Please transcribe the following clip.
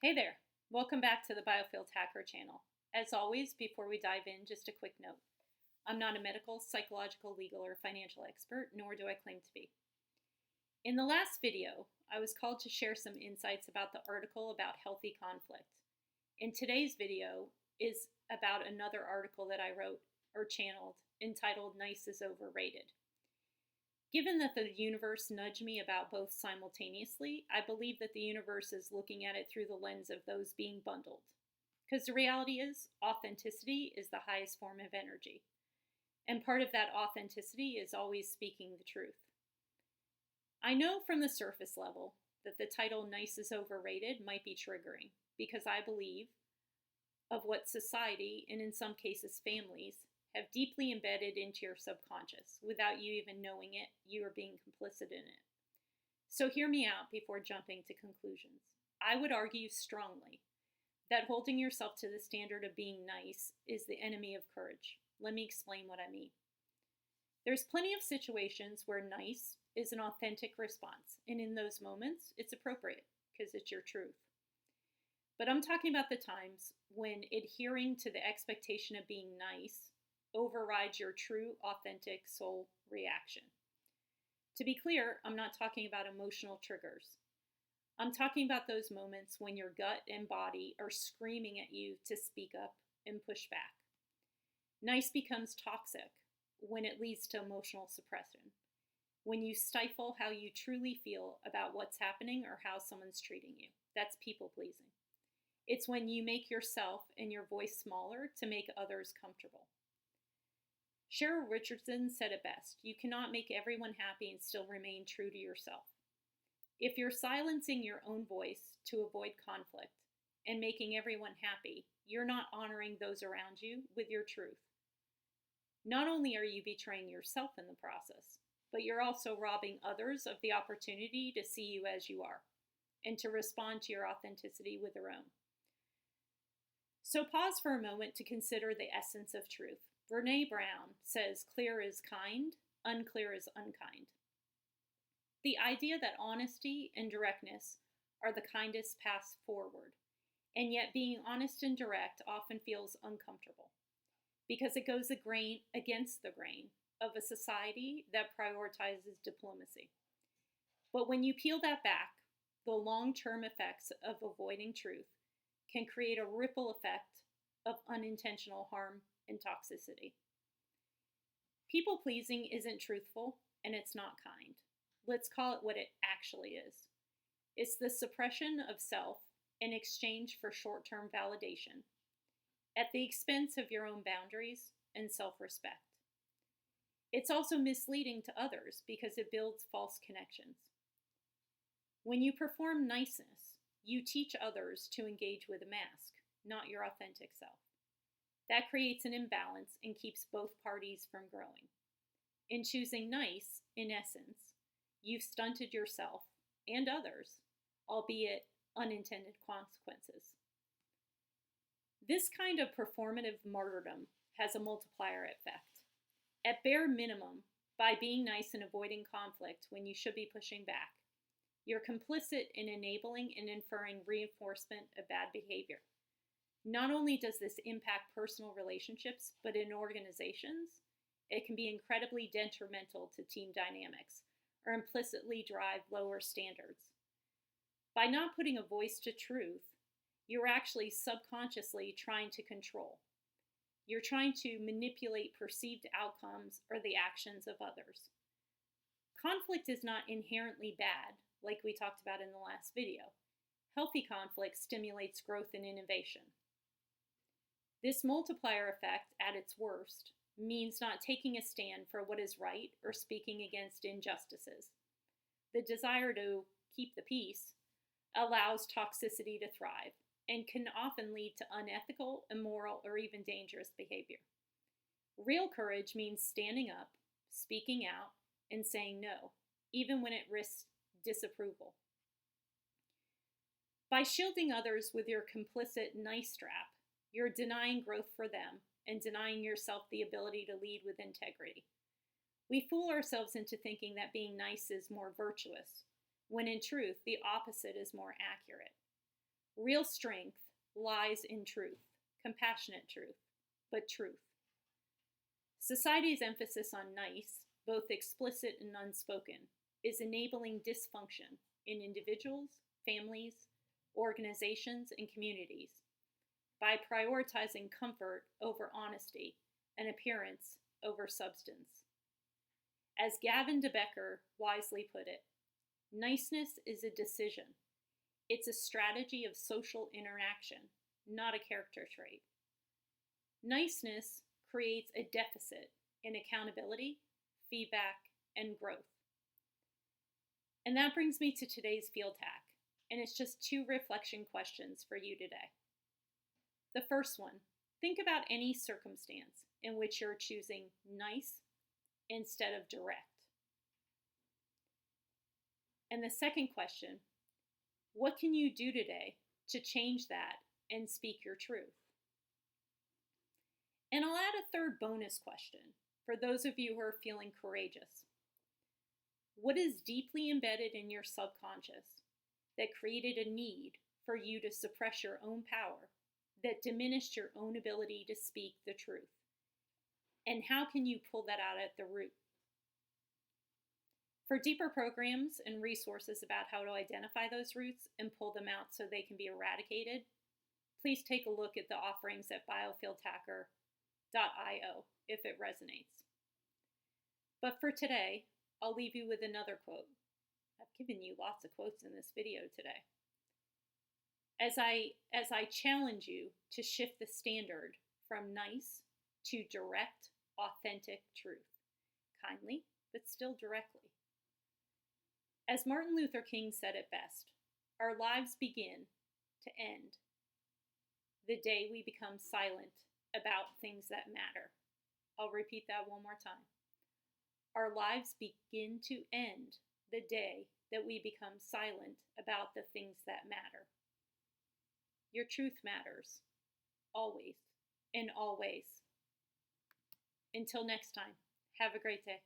Hey there, welcome back to the Biofield Hacker channel. As always, before we dive in, just a quick note. I'm not a medical, psychological, legal, or financial expert, nor do I claim to be. In the last video, I was called to share some insights about the article about healthy conflict. In today's video is about another article that I wrote or channeled entitled Nice is Overrated. Given that the universe nudged me about both simultaneously, I believe that the universe is looking at it through the lens of those being bundled. Because the reality is, authenticity is the highest form of energy. And part of that authenticity is always speaking the truth. I know from the surface level that the title Nice is Overrated might be triggering, because I believe of what society, and in some cases families, have deeply embedded into your subconscious. Without you even knowing it, you are being complicit in it. So hear me out before jumping to conclusions. I would argue strongly that holding yourself to the standard of being nice is the enemy of courage. Let me explain what I mean. There's plenty of situations where nice is an authentic response, and in those moments, it's appropriate because it's your truth. But I'm talking about the times when adhering to the expectation of being nice overrides your true, authentic soul reaction. To be clear, I'm not talking about emotional triggers. I'm talking about those moments when your gut and body are screaming at you to speak up and push back. Nice becomes toxic when it leads to emotional suppression, when you stifle how you truly feel about what's happening or how someone's treating you. That's people pleasing. It's when you make yourself and your voice smaller to make others comfortable. Cheryl Richardson said it best: you cannot make everyone happy and still remain true to yourself. If you're silencing your own voice to avoid conflict and making everyone happy, you're not honoring those around you with your truth. Not only are you betraying yourself in the process, but you're also robbing others of the opportunity to see you as you are and to respond to your authenticity with their own. So pause for a moment to consider the essence of truth. Brene Brown says, clear is kind, unclear is unkind. The idea that honesty and directness are the kindest path forward, and yet being honest and direct often feels uncomfortable because it goes against the grain of a society that prioritizes diplomacy. But when you peel that back, the long-term effects of avoiding truth can create a ripple effect of unintentional harm and toxicity. People-pleasing isn't truthful, and it's not kind. Let's call it what it actually is. It's the suppression of self in exchange for short-term validation, at the expense of your own boundaries and self-respect. It's also misleading to others because it builds false connections. When you perform niceness, you teach others to engage with a mask, not your authentic self. That creates an imbalance and keeps both parties from growing. In choosing nice, in essence, you've stunted yourself and others, albeit unintended consequences. This kind of performative martyrdom has a multiplier effect. At bare minimum, by being nice and avoiding conflict when you should be pushing back, you're complicit in enabling and inferring reinforcement of bad behavior. Not only does this impact personal relationships, but in organizations, it can be incredibly detrimental to team dynamics or implicitly drive lower standards. By not putting a voice to truth, you're actually subconsciously trying to control. You're trying to manipulate perceived outcomes or the actions of others. Conflict is not inherently bad, like we talked about in the last video. Healthy conflict stimulates growth and innovation. This multiplier effect, at its worst, means not taking a stand for what is right or speaking against injustices. The desire to keep the peace allows toxicity to thrive and can often lead to unethical, immoral, or even dangerous behavior. Real courage means standing up, speaking out, and saying no, even when it risks disapproval. By shielding others with your complicit nice strap, you're denying growth for them and denying yourself the ability to lead with integrity. We fool ourselves into thinking that being nice is more virtuous, when in truth, the opposite is more accurate. Real strength lies in truth, compassionate truth, but truth. Society's emphasis on nice, both explicit and unspoken, is enabling dysfunction in individuals, families, organizations, and communities by prioritizing comfort over honesty and appearance over substance. As Gavin DeBecker wisely put it, niceness is a decision. It's a strategy of social interaction, not a character trait. Niceness creates a deficit in accountability, feedback, and growth. And that brings me to today's field hack, and it's just 2 reflection questions for you today. The first one, think about any circumstance in which you're choosing nice instead of direct. And the second question, what can you do today to change that and speak your truth? And I'll add a third bonus question for those of you who are feeling courageous. What is deeply embedded in your subconscious that created a need for you to suppress your own power, that diminished your own ability to speak the truth? And how can you pull that out at the root? For deeper programs and resources about how to identify those roots and pull them out so they can be eradicated, please take a look at the offerings at biofieldhacker.io if it resonates. But for today, I'll leave you with another quote. I've given you lots of quotes in this video today. As I challenge you to shift the standard from nice to direct, authentic truth, kindly, but still directly. As Martin Luther King said it best, our lives begin to end the day we become silent about things that matter. I'll repeat that one more time. Our lives begin to end the day that we become silent about the things that matter. Your truth matters, always, in all ways. Until next time, have a great day.